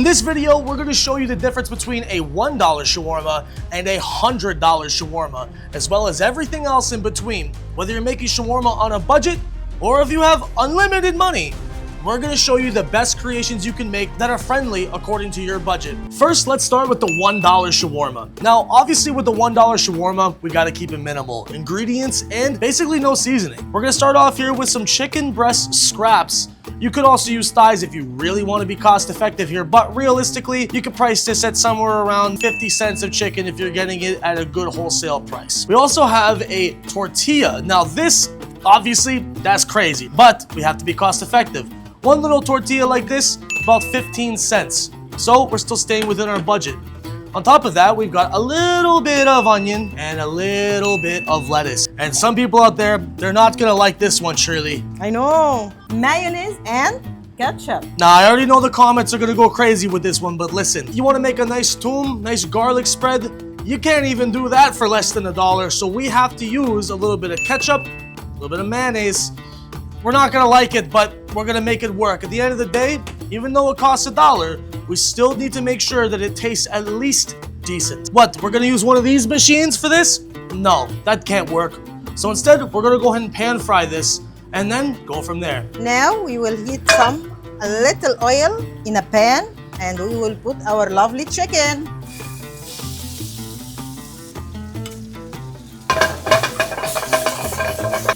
In this video, we're gonna show you the difference between a $1 shawarma and a $100 shawarma, as well as everything else in between. Whether you're making shawarma on a budget or if you have unlimited money, we're gonna show you the best creations you can make that are friendly according to your budget. First, let's start with the $1 shawarma. Now, obviously with the $1 shawarma, we gotta keep it minimal. Ingredients and basically no seasoning. We're gonna start off here with some chicken breast scraps. You could also use thighs if you really want to be cost effective here, but realistically, you could price this at somewhere around 50 cents of chicken if you're getting it at a good wholesale price. We also have a tortilla. Now this, obviously, that's crazy, but we have to be cost effective. One little tortilla like this, about 15 cents. So we're still staying within our budget. On top of that, we've got a little bit of onion and a little bit of lettuce. And some people out there, they're not gonna like this one, Shirley. I know. Mayonnaise and ketchup. Now, I already know the comments are gonna go crazy with this one, but listen, you wanna make a nice toom, nice garlic spread, you can't even do that for less than $1. So we have to use a little bit of ketchup, a little bit of mayonnaise. We're not gonna like it, but we're gonna make it work. At the end of the day, even though it costs $1, we still need to make sure that it tastes at least decent. What, we're gonna use one of these machines for this? No, that can't work. So instead, we're gonna go ahead and pan fry this and then go from there. Now we will heat a little oil in a pan and we will put our lovely chicken.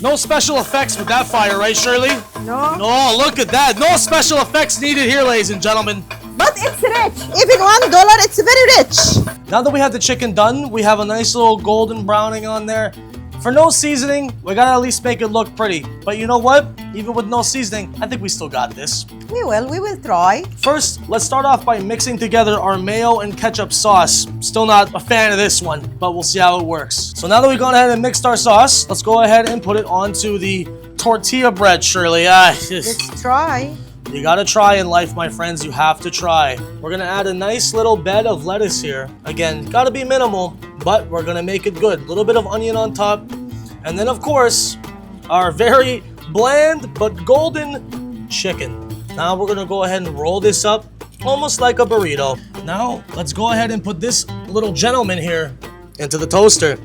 No special effects with that fire, right, Shirley? No. No, look at that. No special effects needed here, ladies and gentlemen. But it's rich. Even $1, it's very rich. Now that we have the chicken done, we have a nice little golden browning on there. For no seasoning, we gotta at least make it look pretty. But you know what? Even with no seasoning, I think we still got this. We will try. First, let's start off by mixing together our mayo and ketchup sauce. Still not a fan of this one, but we'll see how it works. So now that we've gone ahead and mixed our sauce, let's go ahead and put it onto the tortilla bread, Shirley. Let's try. You gotta try in life, my friends. You have to try. We're gonna add a nice little bed of lettuce here. Again, gotta be minimal, but we're gonna make it good. A little bit of onion on top. And then, of course, our very bland but golden chicken. Now we're gonna go ahead and roll this up almost like a burrito. Now, let's go ahead and put this little gentleman here into the toaster.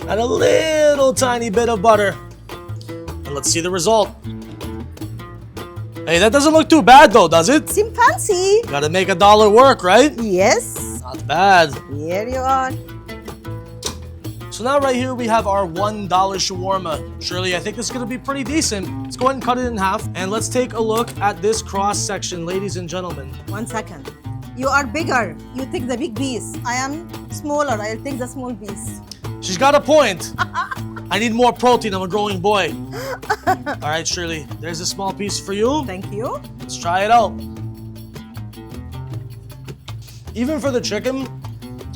Add a little tiny bit of butter. And let's see the result. Hey, that doesn't look too bad though, does it? Seem fancy. Gotta make $1 work, right? Yes. Not bad. Here you are. So now right here we have our $1 shawarma. Shirley, I think this is gonna be pretty decent. Let's go ahead and cut it in half and let's take a look at this cross section, ladies and gentlemen. 1 second. You are bigger. You take the big piece. I am smaller. I'll take the small piece. She's got a point. I need more protein. I'm a growing boy. All right, Shirley, there's a small piece for you. Thank you. Let's try it out. Even for the chicken,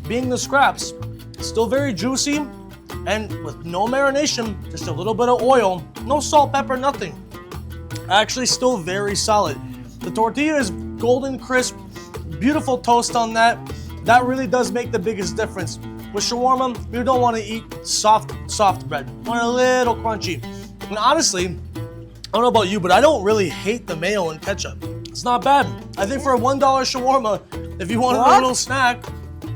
being the scraps, still very juicy and with no marination, just a little bit of oil, no salt, pepper, nothing. Actually still very solid. The tortilla is golden crisp, beautiful toast on that. That really does make the biggest difference. With shawarma, we don't want to eat soft bread. We want a little crunchy. And honestly, I don't know about you, but I don't really hate the mayo and ketchup. It's not bad. I think for a $1 shawarma, if you want a little snack,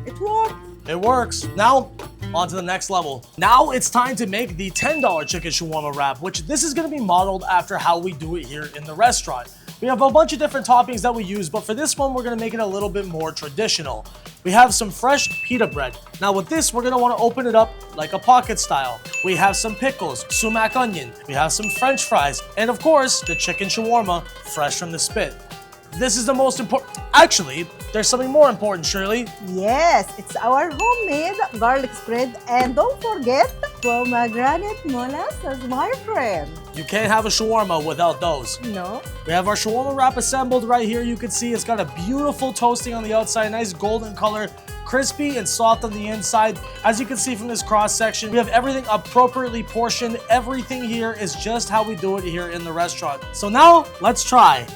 it works. It works. Now, on to the next level. Now it's time to make the $10 chicken shawarma wrap, which this is gonna be modeled after how we do it here in the restaurant. We have a bunch of different toppings that we use, but for this one, we're gonna make it a little bit more traditional. We have some fresh pita bread. Now with this, we're gonna wanna open it up like a pocket style. We have some pickles, sumac onion, we have some French fries, and of course, the chicken shawarma fresh from the spit. This is the most important. Actually, there's something more important, Shirley. Yes, it's our homemade garlic spread. And don't forget pomegranate molasses, my friend. You can't have a shawarma without those. No. We have our shawarma wrap assembled right here. You can see it's got a beautiful toasting on the outside, nice golden color, crispy and soft on the inside. As you can see from this cross section, we have everything appropriately portioned. Everything here is just how we do it here in the restaurant. So now, let's try.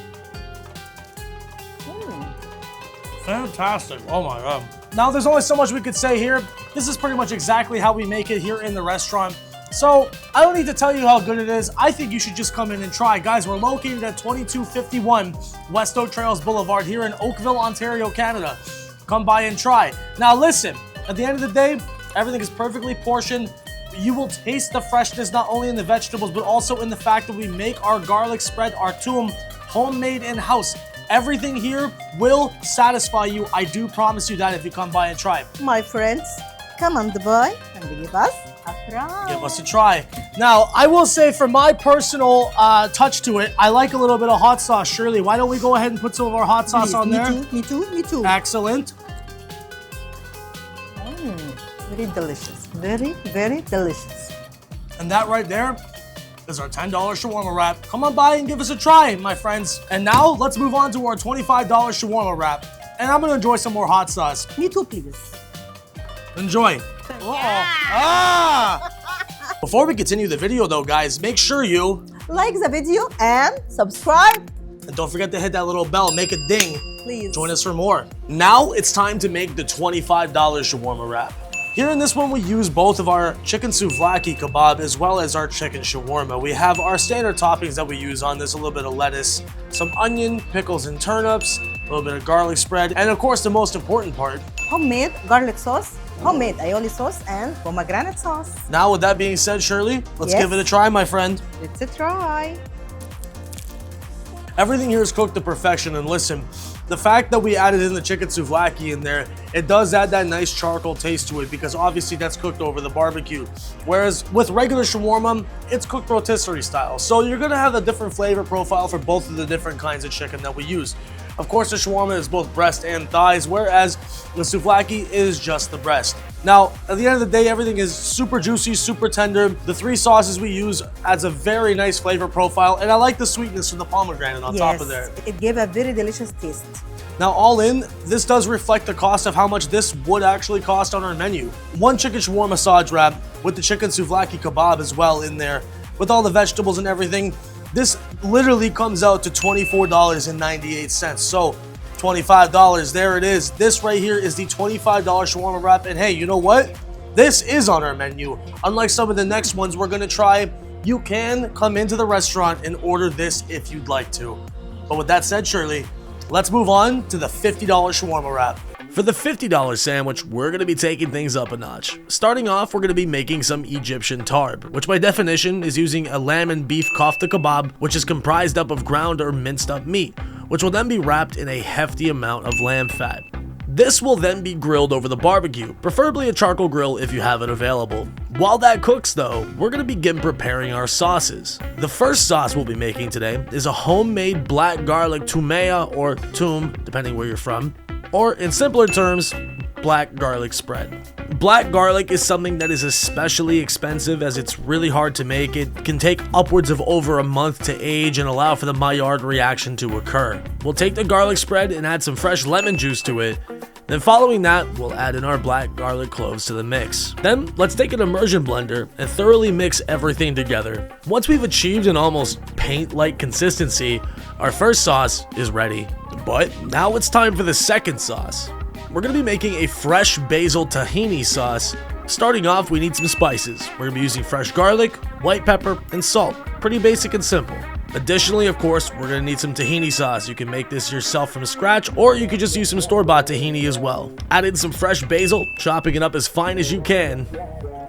Fantastic. Oh my God. Now there's only so much we could say here. This is pretty much exactly how we make it here in the restaurant. So I don't need to tell you how good it is. I think you should just come in and try. Guys, we're located at 2251 West Oak Trails Boulevard here in Oakville, Ontario, Canada. Come by and try. Now listen, at the end of the day, everything is perfectly portioned. You will taste the freshness not only in the vegetables, but also in the fact that we make our garlic spread, our toum, homemade in-house. Everything here will satisfy you. I do promise you that if you come by and try. My friends, come on by and give us a try. Give us a try. Now, I will say for my personal touch to it, I like a little bit of hot sauce. Shirley, why don't we go ahead and put some of our hot sauce on there? Me too. Excellent. Very delicious. Very, very delicious. And that right there is our $10 shawarma wrap. Come on by and give us a try, my friends. And now let's move on to our $25 shawarma wrap. And I'm gonna enjoy some more hot sauce. Me too, please. Enjoy. Before we continue the video though, guys, make sure you like the video and subscribe. And don't forget to hit that little bell, make it ding. Please. Join us for more. Now it's time to make the $25 shawarma wrap. Here in this one, we use both of our chicken souvlaki kebab as well as our chicken shawarma. We have our standard toppings that we use on this, a little bit of lettuce, some onion, pickles and turnips, a little bit of garlic spread, and of course the most important part, homemade garlic sauce, homemade aioli sauce, and pomegranate sauce. Now with that being said, Shirley, let's give it a try, my friend. Let's try. Everything here is cooked to perfection, and listen, the fact that we added in the chicken souvlaki in there, it does add that nice charcoal taste to it because obviously that's cooked over the barbecue. Whereas with regular shawarma, it's cooked rotisserie style. So you're gonna have a different flavor profile for both of the different kinds of chicken that we use. Of course, the shawarma is both breast and thighs, whereas the souvlaki is just the breast. Now, at the end of the day, everything is super juicy, super tender. The three sauces we use adds a very nice flavor profile, and I like the sweetness from the pomegranate on top of there. It gave a very delicious taste. Now, all in, this does reflect the cost of how much this would actually cost on our menu. One chicken shawarma massage wrap with the chicken souvlaki kebab as well in there, with all the vegetables and everything. This literally comes out to $24.98. So $25, there it is. This right here is the $25 shawarma wrap. And hey, you know what? This is on our menu. Unlike some of the next ones we're gonna try, you can come into the restaurant and order this if you'd like to. But with that said, Shirley, let's move on to the $50 shawarma wrap. For the $50 sandwich, we're going to be taking things up a notch. Starting off, we're going to be making some Egyptian tarb, which by definition is using a lamb and beef kofta kebab, which is comprised up of ground or minced up meat, which will then be wrapped in a hefty amount of lamb fat. This will then be grilled over the barbecue, preferably a charcoal grill if you have it available. While that cooks though, we're going to begin preparing our sauces. The first sauce we'll be making today is a homemade black garlic toumea or toum, depending where you're from, or in simpler terms, black garlic spread. Black garlic is something that is especially expensive as it's really hard to make. It can take upwards of over a month to age and allow for the Maillard reaction to occur. We'll take the garlic spread and add some fresh lemon juice to it. Then following that, we'll add in our black garlic cloves to the mix. Then let's take an immersion blender and thoroughly mix everything together. Once we've achieved an almost paint-like consistency, our first sauce is ready. But now it's time for the second sauce. We're going to be making a fresh basil tahini sauce. Starting off, we need some spices. We're going to be using fresh garlic, white pepper, and salt. Pretty basic and simple. Additionally, of course, we're going to need some tahini sauce. You can make this yourself from scratch, or you could just use some store-bought tahini as well. Add in some fresh basil, chopping it up as fine as you can,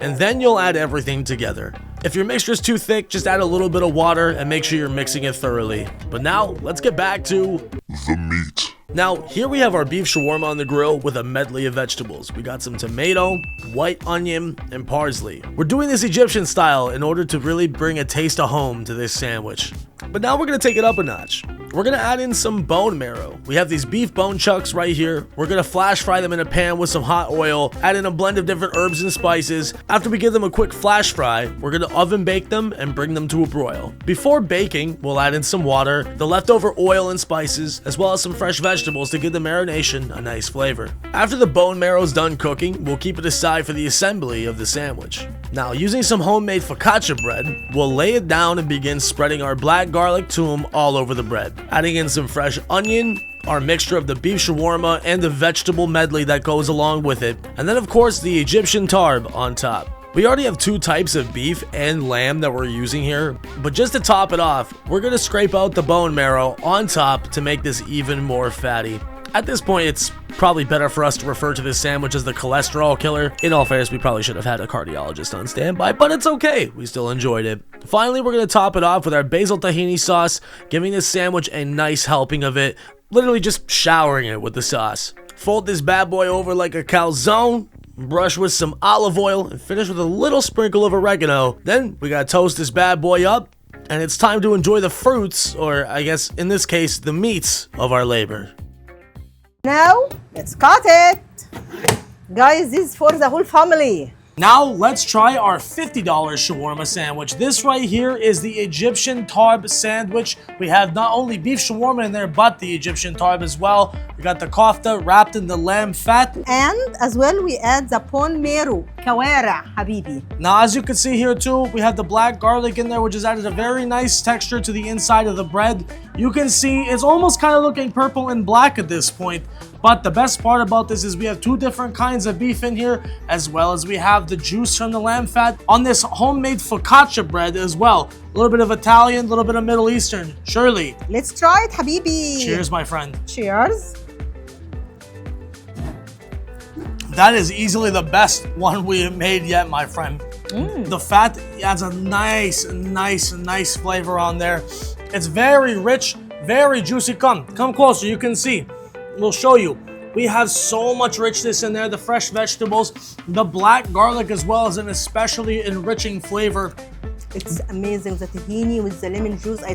and then you'll add everything together. If your mixture is too thick, just add a little bit of water and make sure you're mixing it thoroughly. But now, let's get back to the meat. Now, here we have our beef shawarma on the grill with a medley of vegetables. We got some tomato, white onion, and parsley. We're doing this Egyptian style in order to really bring a taste of home to this sandwich. But now we're going to take it up a notch. We're going to add in some bone marrow. We have these beef bone chunks right here. We're going to flash fry them in a pan with some hot oil, add in a blend of different herbs and spices. After we give them a quick flash fry, we're going to oven bake them and bring them to a broil. Before baking, we'll add in some water, the leftover oil and spices, as well as some fresh vegetables to give the marination a nice flavor. After the bone marrow is done cooking, we'll keep it aside for the assembly of the sandwich. Now, using some homemade focaccia bread, we'll lay it down and begin spreading our black garlic toum all over the bread. Adding in some fresh onion, our mixture of the beef shawarma, and the vegetable medley that goes along with it, and then of course the Egyptian tarb on top. We already have two types of beef and lamb that we're using here, but just to top it off, we're gonna scrape out the bone marrow on top to make this even more fatty. At this point, it's probably better for us to refer to this sandwich as the cholesterol killer. In all fairness, we probably should have had a cardiologist on standby, but it's okay. We still enjoyed it. Finally, we're gonna top it off with our basil tahini sauce, giving this sandwich a nice helping of it, literally just showering it with the sauce. Fold this bad boy over like a calzone, brush with some olive oil, and finish with a little sprinkle of oregano. Then we gotta toast this bad boy up, and it's time to enjoy the fruits, or I guess in this case, the meats of our labor. Now, let's cut it. Guys, this is for the whole family. Now let's try our $50 shawarma sandwich. This right here is the Egyptian tarb sandwich. We have not only beef shawarma in there, but the Egyptian tarb as well. We got the kofta wrapped in the lamb fat. And as well, we add the bone marrow, kawara, habibi. Now, as you can see here too, we have the black garlic in there, which has added a very nice texture to the inside of the bread. You can see it's almost kind of looking purple and black at this point. But the best part about this is we have two different kinds of beef in here, as well as we have the juice from the lamb fat on this homemade focaccia bread as well. A little bit of Italian, a little bit of Middle Eastern. Shirley. Let's try it, habibi. Cheers, my friend. Cheers. That is easily the best one we have made yet, my friend. The fat adds a nice flavor on there. It's very rich, very juicy. Come closer, you can see. We'll show you. We have so much richness in there, the fresh vegetables, the black garlic as well as an especially enriching flavor. It's amazing, the tahini with the lemon juice. I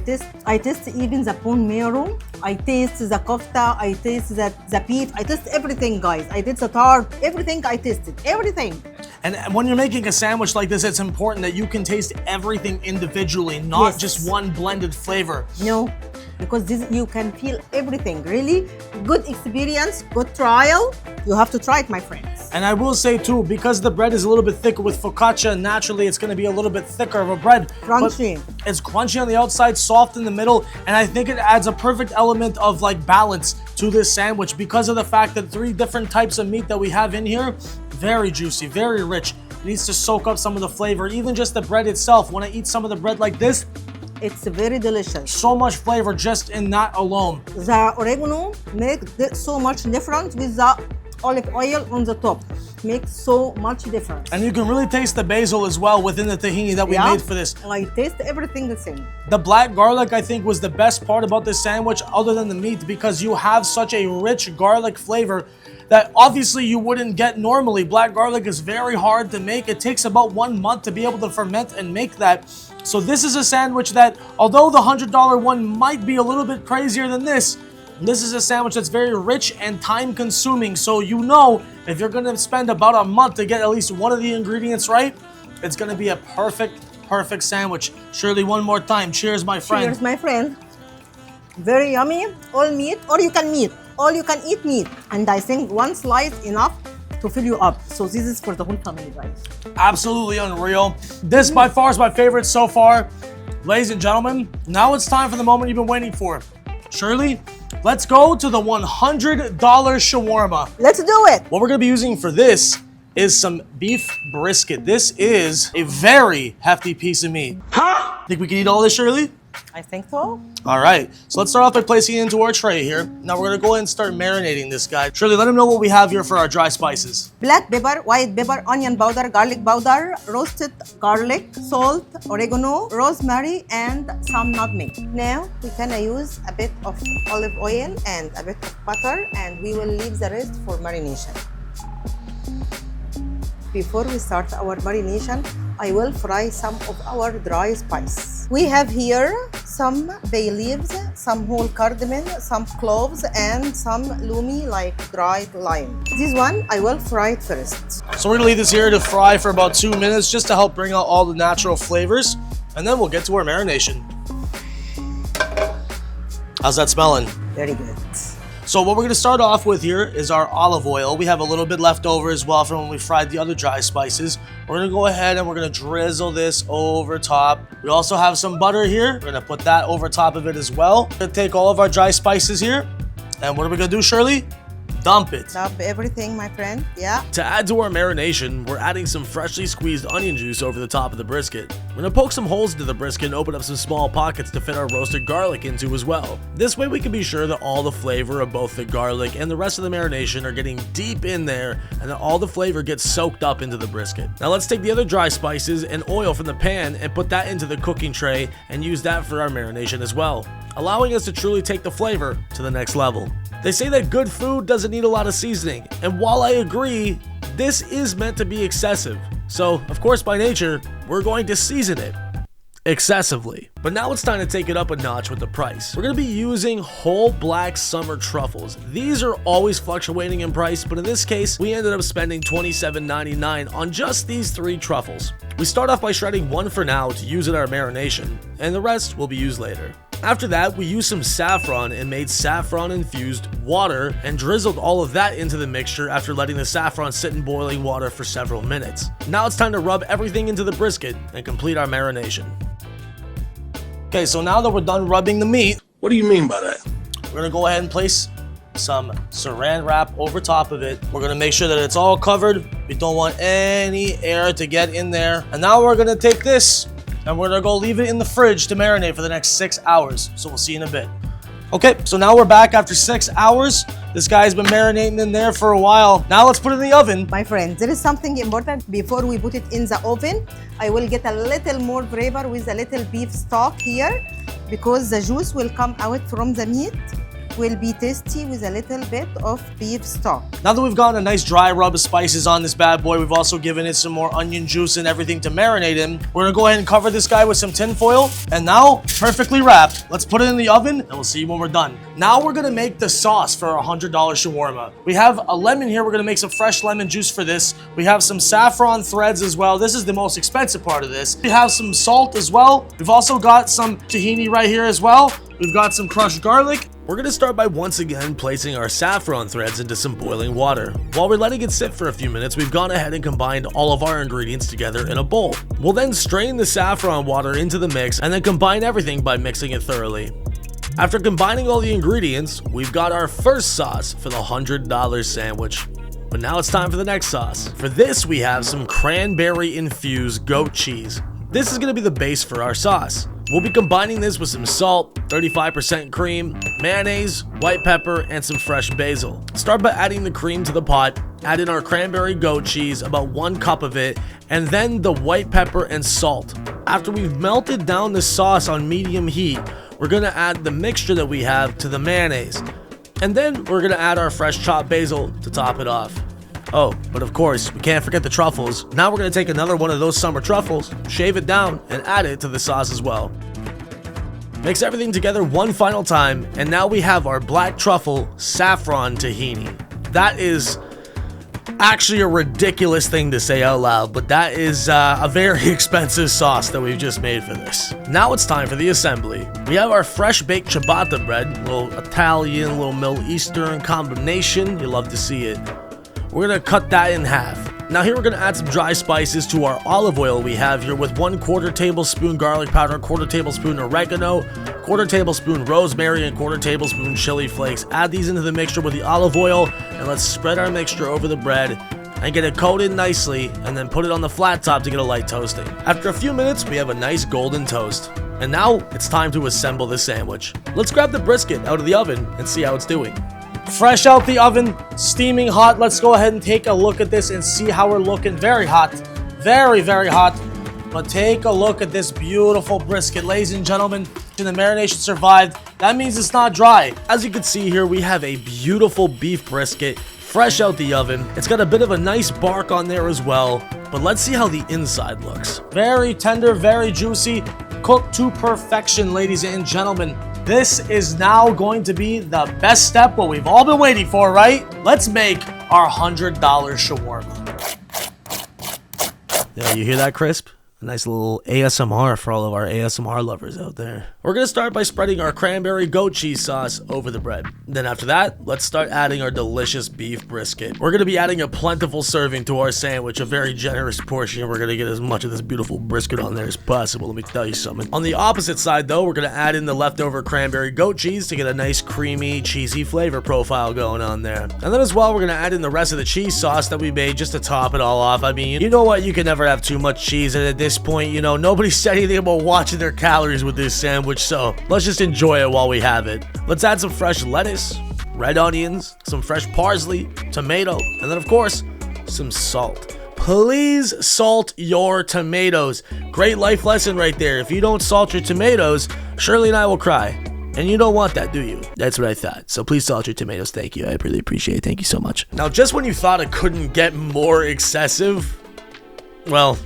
taste even the bone marrow. I taste the kofta. I taste the beef. I taste everything, guys. I taste the tarb. Everything I tasted. Everything. And when you're making a sandwich like this, it's important that you can taste everything individually, not just one blended flavor. No, because this you can feel everything. Really good experience, good trial. You have to try it, my friends. And I will say too, because the bread is a little bit thicker with focaccia, naturally it's going to be a little bit thicker of a bread. Crunchy. But it's crunchy on the outside, soft in the middle, and I think it adds a perfect element of like balance to this sandwich because of the fact that three different types of meat that we have in here, very juicy, very rich. It needs to soak up some of the flavor. Even just the bread itself, when I eat some of the bread like this, it's very delicious. So much flavor just in that alone. The oregano makes so much difference with the olive oil on the top. Makes so much difference. And you can really taste the basil as well within the tahini that we made for this. I taste everything the same. The black garlic, I think, was the best part about this sandwich other than the meat because you have such a rich garlic flavor that obviously you wouldn't get normally. Black garlic is very hard to make. It takes about 1 month to be able to ferment and make that. So this is a sandwich that, although the $100 one might be a little bit crazier than this is a sandwich that's very rich and time consuming. So you know, if you're gonna spend about a month to get at least one of the ingredients right, it's gonna be a perfect sandwich. Shirley, one more time. Cheers, my friend. Cheers, my friend. Very yummy, all meat, or you can meat. All you can eat meat. And I think one slice enough to fill you up. So this is for the whole family, guys. Absolutely unreal. This by far is my favorite so far. Ladies and gentlemen, now it's time for the moment you've been waiting for. Shirley, let's go to the $100 shawarma. Let's do it. What we're gonna be using for this is some beef brisket. This is a very hefty piece of meat. Huh? Think we can eat all this, Shirley? I think so. All right, so let's start off by placing it into our tray here. Now we're gonna go ahead and start marinating this guy. Shirley, let him know what we have here for our dry spices. Black pepper, white pepper, onion powder, garlic powder, roasted garlic, salt, oregano, rosemary, and some nutmeg. Now we can use a bit of olive oil and a bit of butter, and we will leave the rest for marination. Before we start our marination, I will fry some of our dry spice. We have here some bay leaves, some whole cardamom, some cloves, and some lumi like dried lime. This one, I will fry it first. So we're gonna leave this here to fry for about 2 minutes just to help bring out all the natural flavors, and then we'll get to our marination. How's that smelling? Very good. So what we're gonna start off with here is our olive oil. We have a little bit left over as well from when we fried the other dry spices. We're gonna go ahead and we're gonna drizzle this over top. We also have some butter here. We're gonna put that over top of it as well. We're gonna take all of our dry spices here. And what are we gonna do, Shirley? dump it. Dump everything, my friend. Yeah. To add to our marination, we're adding some freshly squeezed onion juice over the top of the brisket. We're gonna poke some holes into the brisket and open up some small pockets to fit our roasted garlic into as well. This way we can be sure that all the flavor of both the garlic and the rest of the marination are getting deep in there and that all the flavor gets soaked up into the brisket. Now let's take the other dry spices and oil from the pan and put that into the cooking tray and use that for our marination as well, allowing us to truly take the flavor to the next level. They say that good food doesn't need a lot of seasoning, and while I agree, this is meant to be excessive. So, of course, by nature, we're going to season it excessively. But now it's time to take it up a notch with the price. We're going to be using whole black summer truffles. These are always fluctuating in price, but in this case, we ended up spending $27.99 on just these 3 truffles. We start off by shredding 1 for now to use in our marination, and the rest will be used later. After that, we used some saffron and made saffron-infused water and drizzled all of that into the mixture after letting the saffron sit in boiling water for several minutes. Now it's time to rub everything into the brisket and complete our marination. Okay, so now that we're done rubbing the meat, What do you mean by that? we're gonna go ahead and place some saran wrap over top of it. We're gonna make sure that it's all covered. We don't want any air to get in there. And now we're gonna take this and we're gonna go leave it in the fridge to marinate for the next 6 hours. So we'll see you in a bit. Okay, so now we're back after 6 hours. This guy's been marinating in there for a while. Now let's put it in the oven. My friend, there is something important before we put it in the oven. I will get a little more flavor with a little beef stock here because the juice will come out from the meat. Will be tasty with a little bit of beef stock. Now that we've gotten a nice dry rub of spices on this bad boy, we've also given it some more onion juice and everything to marinate in. We're gonna go ahead and cover this guy with some tin foil, and now, perfectly wrapped. Let's put it in the oven, and we'll see you when we're done. Now we're gonna make the sauce for our $100 shawarma. We have a lemon here. We're gonna make some fresh lemon juice for this. We have some saffron threads as well. This is the most expensive part of this. We have some salt as well. We've also got some tahini right here as well. We've got some crushed garlic. We're going to start by once again placing our saffron threads into some boiling water. While we're letting it sit for a few minutes, we've gone ahead and combined all of our ingredients together in a bowl. We'll then strain the saffron water into the mix and then combine everything by mixing it thoroughly. After combining all the ingredients, we've got our first sauce for the $100 sandwich. But now it's time for the next sauce. For this, we have some cranberry infused goat cheese. This is going to be the base for our sauce. We'll be combining this with some salt, 35% cream, mayonnaise, white pepper, and some fresh basil. Start by adding the cream to the pot, add in our cranberry goat cheese, about 1 cup of it, and then the white pepper and salt. After we've melted down the sauce on medium heat, we're going to add the mixture that we have to the mayonnaise. And then we're going to add our fresh chopped basil to top it off. Oh, but of course, we can't forget the truffles. Now we're going to take another one of those summer truffles, shave it down, and add it to the sauce as well. Mix everything together one final time, and now we have our black truffle saffron tahini. That is actually a ridiculous thing to say out loud, but that is a very expensive sauce that we've just made for this. Now it's time for the assembly. We have our fresh baked ciabatta bread, a little Italian, a little Middle Eastern combination. You love to see it. We're gonna cut that in half. Now here we're gonna add some dry spices to our olive oil we have here with 1/4 tablespoon garlic powder, 1/4 tablespoon oregano, 1/4 tablespoon rosemary, and 1/4 tablespoon chili flakes. Add these into the mixture with the olive oil, and let's spread our mixture over the bread and get it coated nicely, and then put it on the flat top to get a light toasting. After a few minutes, we have a nice golden toast. And now it's time to assemble the sandwich. Let's grab the brisket out of the oven and see how it's doing. Fresh out the oven, steaming hot. Let's go ahead and take a look at this and see how we're looking. Very hot, very, very hot. But take a look at this beautiful brisket, ladies and gentlemen. The marination survived. That means it's not dry. As you can see here, we have a beautiful beef brisket, fresh out the oven. It's got a bit of a nice bark on there as well. But let's see how the inside looks. Very tender, very juicy, cooked to perfection, ladies and gentlemen. This is now going to be the best step, what we've all been waiting for, right? Let's make our $100 shawarma. Yeah, you hear that, Crisp? A nice little ASMR for all of our ASMR lovers out there. We're gonna start by spreading our cranberry goat cheese sauce over the bread. Then after that, let's start adding our delicious beef brisket. We're gonna be adding a plentiful serving to our sandwich, a very generous portion. We're gonna get as much of this beautiful brisket on there as possible, let me tell you something. On the opposite side though, we're gonna add in the leftover cranberry goat cheese to get a nice creamy, cheesy flavor profile going on there. And then as well, we're gonna add in the rest of the cheese sauce that we made just to top it all off. I mean, you know what, you can never have too much cheese, and at this point, you know, nobody said anything about watching their calories with this sandwich, so let's just enjoy it while we have it. Let's add some fresh lettuce, red onions, some fresh parsley, tomato, and then of course, some salt. Please salt your tomatoes. Great life lesson right there. If you don't salt your tomatoes, Shirley and I will cry. And you don't want that, do you? That's what I thought. So please salt your tomatoes. Thank you. I really appreciate it. Thank you so much. Now, just when you thought it couldn't get more excessive, well,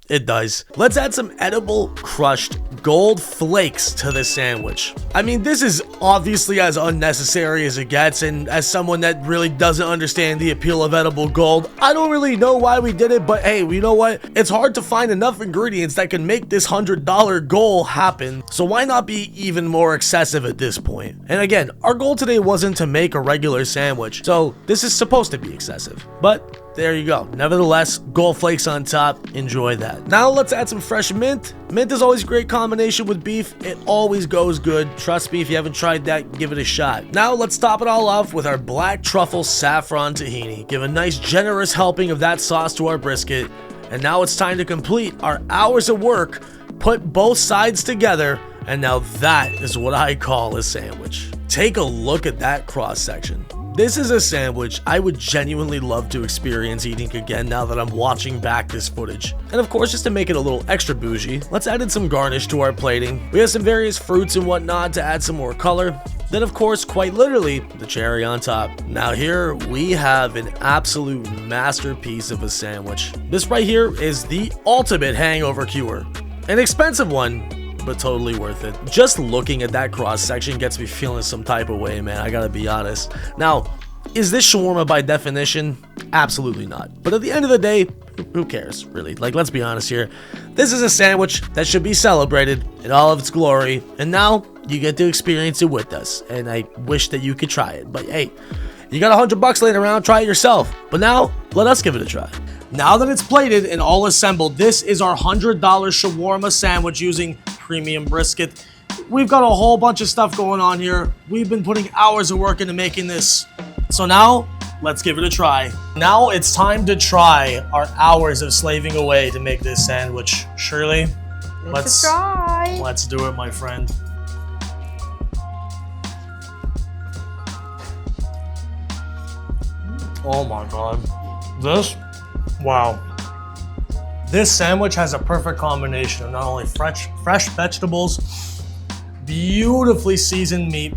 it does. Let's add some edible crushed gold flakes to this sandwich. I mean, this is obviously as unnecessary as it gets, and as someone that really doesn't understand the appeal of edible gold, I don't really know why we did it, but hey, you know what? It's hard to find enough ingredients that can make this $100 goal happen, so why not be even more excessive at this point? And again, our goal today wasn't to make a regular sandwich, so this is supposed to be excessive, but there you go. Nevertheless, gold flakes on top. Enjoy that. Now let's add some fresh mint. Mint is always a great combination with beef. It always goes good. Trust me, if you haven't tried that, give it a shot. Now let's top it all off with our black truffle saffron tahini. Give a nice generous helping of that sauce to our brisket. And now it's time to complete our hours of work. Put both sides together. And now that is what I call a sandwich. Take a look at that cross section. This is a sandwich I would genuinely love to experience eating again now that I'm watching back this footage. And of course, just to make it a little extra bougie, let's add in some garnish to our plating. We have some various fruits and whatnot to add some more color. Then of course, quite literally, the cherry on top. Now here we have an absolute masterpiece of a sandwich. This right here is the ultimate hangover cure. An expensive one, but totally worth it. Just looking at that cross section gets me feeling some type of way, man. I gotta be honest. Now, is this shawarma by definition? Absolutely not. But at the end of the day, who cares, really? Like, let's be honest here. This is a sandwich that should be celebrated in all of its glory, and now you get to experience it with us. And I wish that you could try it. But hey, you got $100 laying around, try it yourself. But now, let us give it a try. Now that it's plated and all assembled, this is our $100 shawarma sandwich using premium brisket. We've got a whole bunch of stuff going on here. We've been putting hours of work into making this. So now, let's give it a try. Now it's time to try our hours of slaving away to make this sandwich. Shirley, let's try. Let's do it, my friend. Oh my God. This? Wow. This sandwich has a perfect combination of not only fresh vegetables, beautifully seasoned meat.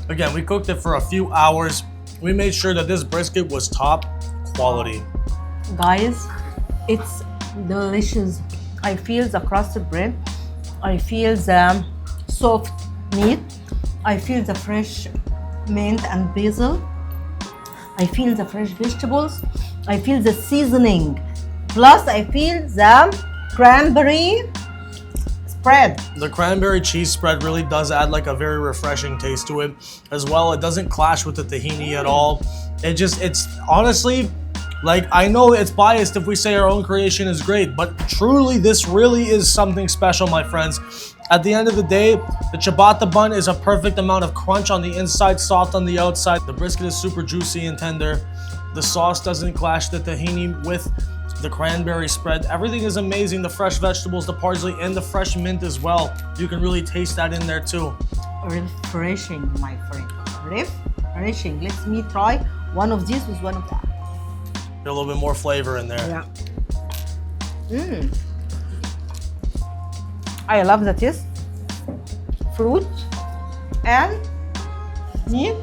Again, we cooked it for a few hours. We made sure that this brisket was top quality. Guys, it's delicious. I feel the crusted bread. I feel the soft meat. I feel the fresh mint and basil. I feel the fresh vegetables. I feel the seasoning. Plus, I feel the cranberry spread. The cranberry cheese spread really does add like a very refreshing taste to it as well. It doesn't clash with the tahini at all. It's honestly, like, I know it's biased if we say our own creation is great, but truly this really is something special, my friends. At the end of the day, the ciabatta bun is a perfect amount of crunch on the inside, soft on the outside. The brisket is super juicy and tender. The sauce doesn't clash the tahini with the cranberry spread. Everything is amazing. The fresh vegetables, the parsley, and the fresh mint as well. You can really taste that in there too. Refreshing, my friend. Refreshing. Let me try one of these with one of that. Get a little bit more flavor in there. Yeah. I love the taste. Fruit and meat,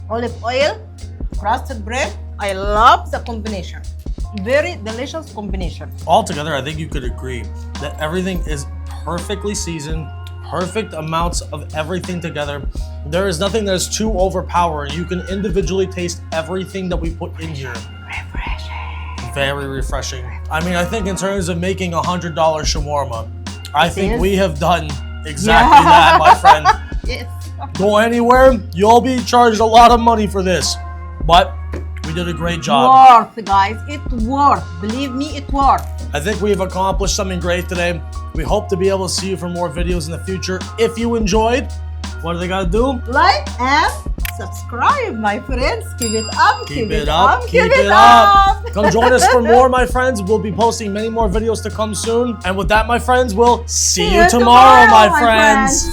olive oil, crusted bread. I love the combination. Very delicious combination. Altogether, I think you could agree that everything is perfectly seasoned, perfect amounts of everything together. There is nothing that is too overpowering. You can individually taste everything that we put in here. Refreshing. Very refreshing. I mean, I think in terms of making $100 shawarma, I think is. we have done exactly that, my friend. Yes. Go anywhere, you'll be charged a lot of money for this. But we did a great job. Worth, guys. It worth. Believe me, it worth. I think we've accomplished something great today. We hope to be able to see you for more videos in the future. If you enjoyed, what do they gotta do? Like and subscribe, my friends. Keep it up. Keep it up. Keep it up. Come join us for more, my friends. We'll be posting many more videos to come soon. And with that, my friends, we'll see you tomorrow, my friends.